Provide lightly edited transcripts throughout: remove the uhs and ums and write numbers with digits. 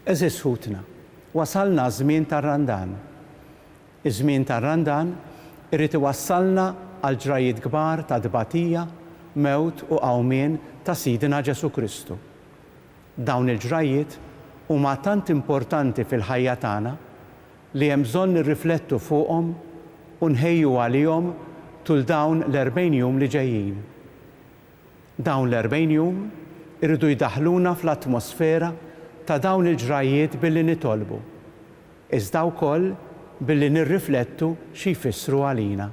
Eżis ħutna, wasalna żmien tar-Randan. Iż-żmien tar-Randan irid iwassalna għal ġrajiet kbar ta' dbatija, mewt u qawmien ta' Sidina Ġesu Kristu. Dawn il-ġrajiet huma tant importanti fil-ħajja tagħna li hemm bżonn nirriflettu fuqhom u nħejju għalihom tul dawn l-40 jum li ġejjin. Dawn l-40 jum irridu jdaħħluna fl-atmosfera ta' dawn il-ġrajiet billi nitolbu, iżda wkoll billi nirriflettu xi jfissru għalina.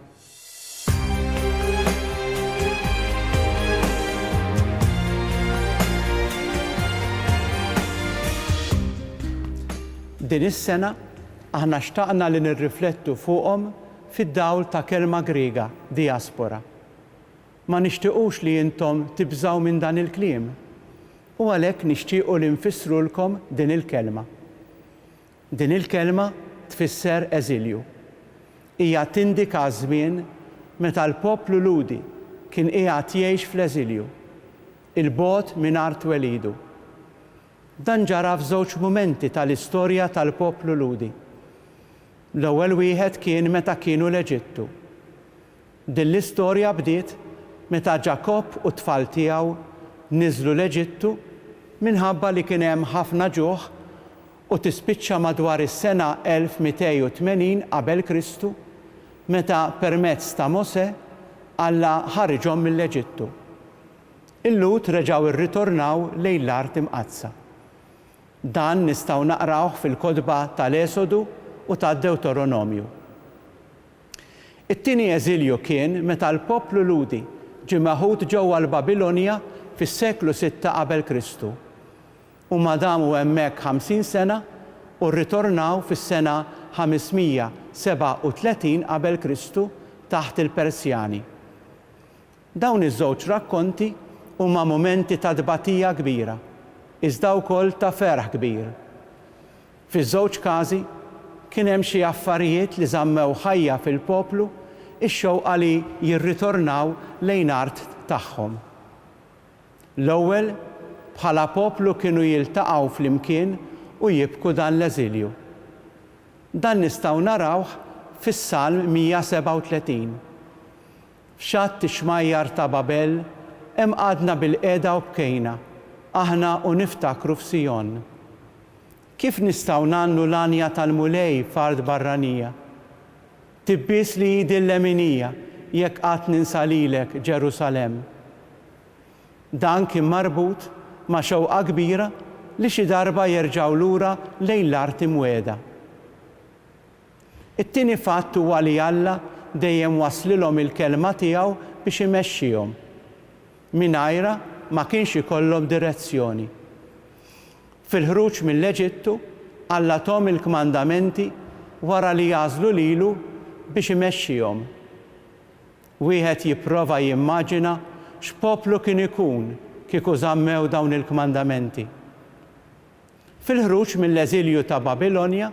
Din is-sena aħna xtaqna li nirriflettu fuqhom fid-dawl ta' kelma Griega, diaspora. Ma nixtiequx li intom tibżgħu minn dan il-kliem, u għalhekk nixtiequ li nfissrulkom din il-kelma. Din il-kelma tfisser eżilju. Hija tindika żmien meta l-poplu Ludi kien qiegħed jgħix fl-eżilju, il-bogħod mingħajr twelidu. Dan ġara f'żewġ mumenti tal-istorja tal-poplu Ludi. L-ewwel wieħed kien meta kienu l-Eġittu. Din l-istorja bdiet meta Ġakob u t-tfal tiegħu niżlu l-Eġittu minħabba li kien hemm ħafna ġuħ u tispiċċa madwar is-sena 1280 qabel Kristu meta permezz ta' Mosè Alla ħarġhom mill-Eġittu. Il-Lut reġgħu rritornaw lejn l-Art Imqazza. Dan nistgħu naqrawh fil-Kodba tal-Esodu u tad-Deuteronomju. It-tieni eżilju kien meta l-poplu Ludi ġie maħud ġewwa l-Babilonja fis-seklu 6 qabel Kristu. U ma damu hemmhekk 50 sena u rritornaw fis-sena 537 qabel Kristu taħt il-Persjani. Dawn iż-żewġ rakkonti huma momenti ta' dbatija kbira, iżda wkoll ta' ferħ kbir. Fiż-żewġ każi kien hemm xi affarijiet li żammew ħajja fil-poplu ix-xewqa li jirritornaw lejn art tagħhom. L-ewwel bħala poplu kienu jiltaqgħu flimkien u jibku dan l-eżilju. Dan nistgħu narawh fis-Salm 137. F'xatt ix-xmajjar ta' Babel hemm qagħdna bil-qiegħda u bkejna, aħna u niftakru f'Sijon. Kif nistgħu nagħmlu l-għanja tal-mulej f'art barranija? Tibbies li jidilleminija jekk qatt ninsa lilek Ġerusalem. Dan kien marbut ma' xewqa kbira li xi darba jerġgħu lura lejn l-art imwiegħda. It-tieni fatt huwa li Alla dejjem waslilhom il-kelma tiegħu biex imexxihom. Mingħajrha ma kienx ikollhom direzzjoni. Fil-ħruġ mill-Eġittu Alla tom il-kmandamenti wara li jażlu lilu biex imexxihom. Wieħed jipprova jimmaġina x'poplu kien ikun kieku żammew dawn il-kmandamenti. Fil-ħruġ mill-eżilju ta' Babilonja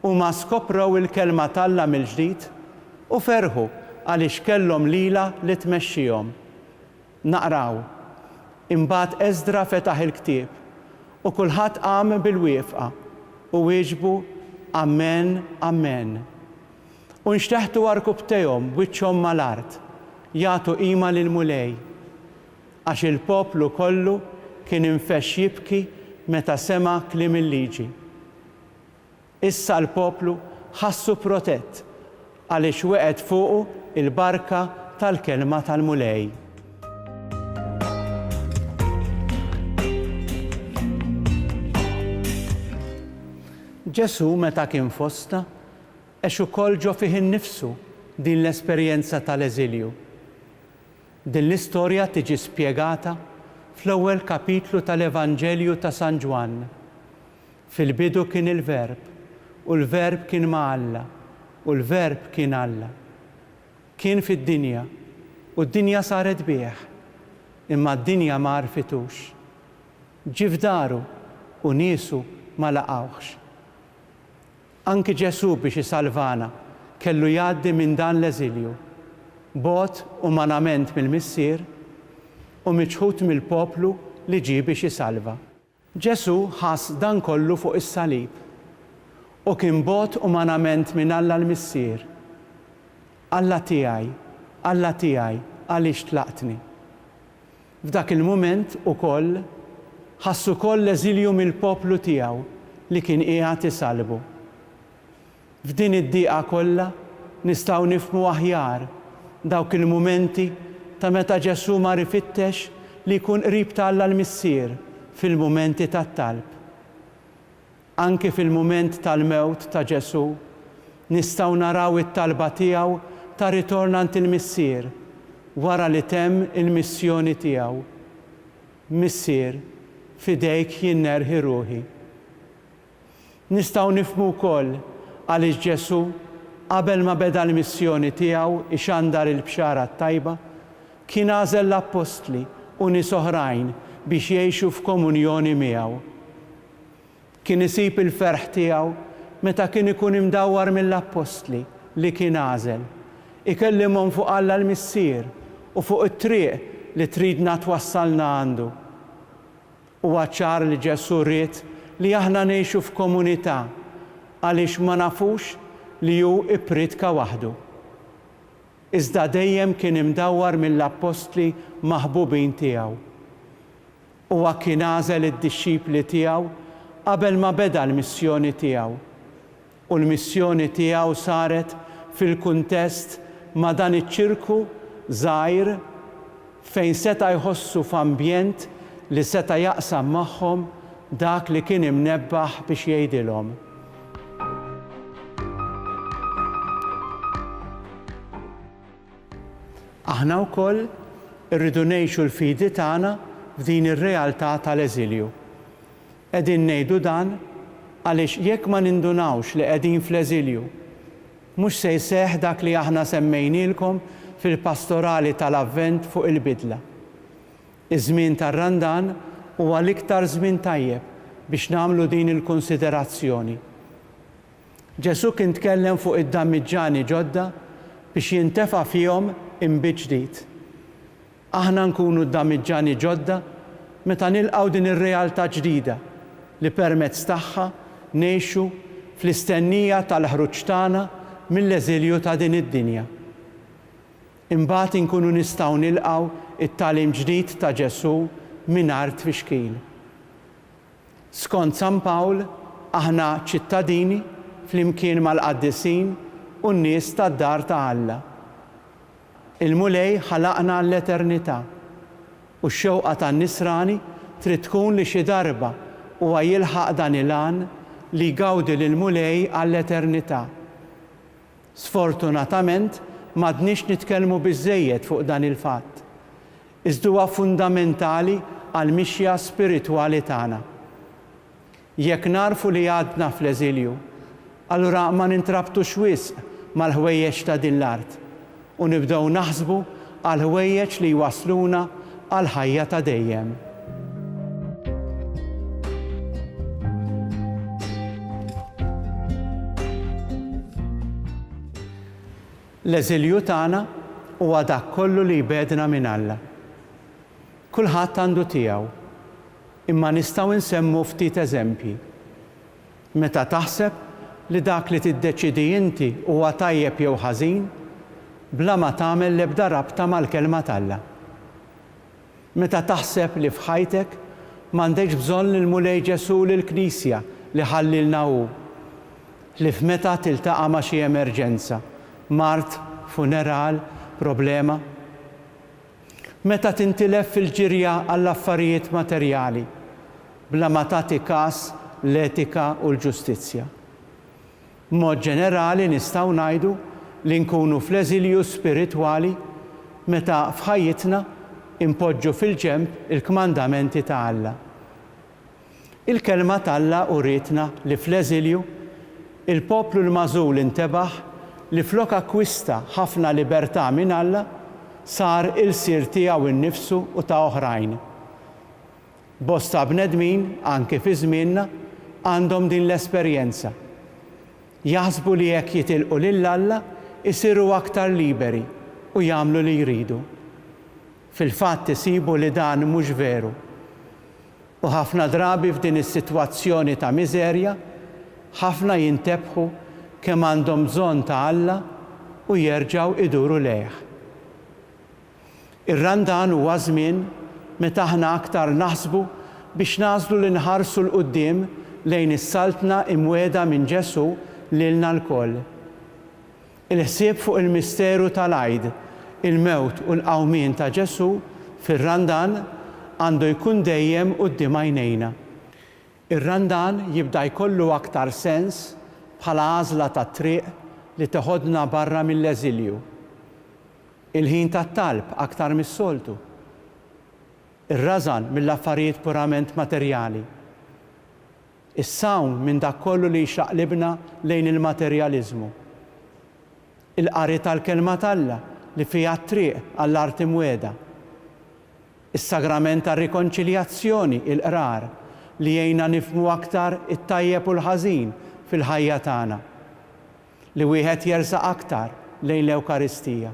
huma skoprew il-kelma tal-Alla mill-ġdid u ferħu għaliex kellhom lila li tmexxihom. Naqraw, imbagħad Eżdra fetaħ il-ktieb u kulħadd qam bil-wieqfa u wieġbu Amen, Amen. U nxteħtu arkubtejhom wiċċhom mal-art jagħtu qima lill-mulej għax il-poplu kollu kien infexx jibki meta sema kliem il-liġi. Issa l-poplu ħassu protett għaliex weqgħet fuqu il-barka tal-kelma tal-mulej. Ġesu meta kien fosta għax ukoll ġo fih innifsu din l-esperjenza tal-eżilju. Din l-istorja tiġi spjegata fl-ewwel kapitlu tal-Evanġelju ta' San Ġwan. Fil-bidu kien il-Verb, u l-Verb kien ma' Alla, u l-Verb kien Alla. Kien fid-dinja, u d-dinja saret bih, imma d-dinja ma għarfitux. Ġie f'daru u niesu ma laqgħuhx. Anki Ġesu biex isalvana kellu jgħaddi minn dan l-eżilju, bogħod umanament mill-missier u miċħud mill-poplu li ġie biex isalva. Ġesu ħass dan kollu fuq is-salib u kien bogħod umanament minn Alla l-Missier. Alla tiegħi, għaliex tlaqtni. F'dak il-mument ukoll ħass ukoll l-eżilju mill-poplu tiegħu li kien qiegħed isalbu. F'din id-dieqa kollha nistgħu nifhmu aħjar dawk il-mumenti ta' meta Ġesu mar ifittex li jkun qrib ta' Alla l-Missier fil-mumenti tat-talb. Anke fil-mument tal-mewt ta' Ġesu nistgħu naraw it-talba tiegħu ta' ritorn għand il-Missier wara li temm il-missjoni tiegħu. Missier, fidejk jinnerħi ruħi. Nistgħu nifhmu wkoll għaliex Ġesu qabel ma beda l-missjoni tiegħu ixandar il-bxara tajba kien għażel l-apostli u nies oħrajn biex jgħixu f'komunjoni miegħu. Kien isib il-ferħ tiegħu meta kien ikun imdawwar mill-apostli li kien għażel, ikellimhom fuq Alla l-Missier u fuq it-triq li tridna twassalna għandu. Huwa ċar li Ġesu ried li aħna ngħixu f'komunità għaliex ma nafux li hu ipridka waħdu. Iżda dejjem kien imdawwar mill-apostli maħbubin tiegħu. Huwa kien għażel id-dixxipli tiegħu qabel ma beda l-missjoni tiegħu. U l-missjoni tiegħu saret fil-kuntest ma' dan iċ-ċirku żgħir fejn seta' jħossu f'ambjent li seta' jaqsam magħhom dak li kien imnebbaħ biex jgħidilhom. Aħna wkoll irridu ngħixu l-fidi tagħna f'din ir-realtà tal-eżilju. Qegħdin ngħidu dan għaliex jekk ma nindunawx li qegħdin fl-eżilju, mhux se jseħħ dak li aħna semmejnielkom fil-pastorali tal-Avvent fuq il-bidla. Iż-żmien tar-Randan huwa l-iktar żmien tajjeb biex nagħmlu din il-konsiderazzjoni. Ġesu kien tkellem fuq id-dammiġġani ġodda biex jintefa' fihom inbiġġ ġdid. Aħna nkunu d-dammiġġani ġodda meta nilqgħu din ir-realtà ġdida li permezz tagħha ngħixu fl-istennija tal-ħruġ tagħna mill-eżilju ta' din id-dinja. Imbagħad inkunu nistgħu nilqgħu it-tagħlim ġdid ta' Ġesu mingħajr tfixkil. Skont San Pawl, aħna ċittadini flimkien mal-qaddisin u n-nies tad-dar ta' Alla. Il-mulej ħalaqna l-eternità u x-xewqa tan-nisrani trid tkun li xi darba huwa jilħaq dan il-għan li jgawdi lill-mulej għall-eternità. Sfortunatament m'għadniex nitkellmu biżżejjed fuq dan il-fatt. Iżda huwa fundamentali għall-mixja spiritwali tagħna. Jekk narfu li għadna fl-eżilju, allura ma nintrabtux wisq mal-ħwejjeġ ta' din l-art u nibdew naħsbu għal ħwejjeġ li jwasluna għal ħajja ta' dejjem. L-eżilju tagħna huwa dak kollu li jbedna minn Alla. Kulħadd għandu tiegħu, imma nistgħu nsemmu ftit eżempji. Meta taħseb li dak li tiddeċidi inti huwa tajjeb jew ħażin, bla ma tagħmel l-ebda rabta mal-kelma t'Alla. Meta taħseb li f'ħajtek m'għandekx bżonn lill-mulej Ġesu lill-Knisja li ħallilna hu, li f'meta tiltaqa' ma' xi emerġenza, mart, funeral, problema. Meta tintilef fil-ġirja għall-affarijiet materjali, bla ma tagħti każ l-etika u l-ġustizzja. B'mod ġenerali nistgħu ngħidu li nkunu fl-eżilju spiritwali meta f'ħajjitna impoġġu fil-ġenb il-kmandamenti ta' Alla. Il-kelma ta' Alla uritna li fl-eżilju il-poplu l-magħżul intebaħ li flok akkwista ħafna libertà minn Alla sar il-sir tiegħu innifsu u ta' oħrajn. Bosta bnedmin, anke fi żmienna, għandhom din l-esperjenza. Jaħsbu li jekk jitilqu lil Alla isiru aktar liberi u jagħmlu li jridu. Fil-fatt isibu li dan mhux veru. U ħafna drabi f'din is-sitwazzjoni ta' miżerja, ħafna jintebħu kemm għandhom bżonn ta' Alla u jerġgħu iduru lejh. Ir-Randan huwa żmien meta aħna aktar naħsbu biex nażlu li nħarsu l-qudiem lejn is-saltna imwiegħda minn Ġesu lilna lkoll. Il-ħsieb fuq il-misteru tal-għid, il-mewt u l-qawmien ta' Ġesu fir-Randan għandu jkun dejjem quddiem għajnejna. Ir-Randan jibda jkollu aktar sens bħala għażla ta' triq li teħodna barra mill-eżilju. Il-ħin tat-talb aktar mis-soltu. Ir-rażan mill-affarijiet purament materjali. Is-sawn minn dak kollu li jxaqlibna lejn il-materjaliżmu. Il-qari tal-kelma t'Alla li fiha triq għall-art imwiegħda. Is-sagrament tar-rikonċiljazzjoni, il-qrar, li jgħinna nifhmu aktar it-tajjeb u l-ħażin fil-ħajja tagħna. Li wieħed jersaq aktar lejn l-Ewkaristija.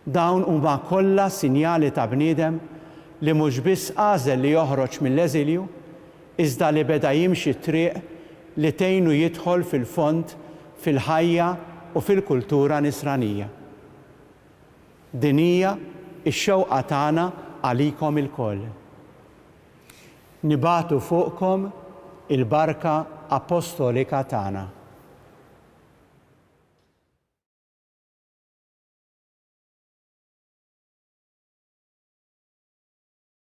Dawn huma kollha sinjali ta' bniedem li mhux biss għażel li joħroġ mill-eżilju, iżda li beda jimxi triq li tgħinu jidħol fil-fond fil-ħajja u fil-kultura nisranija. Din hija x-xewqa tagħna għalikom ilkoll. Nibatu fuqkom il-barka apostolika tagħna.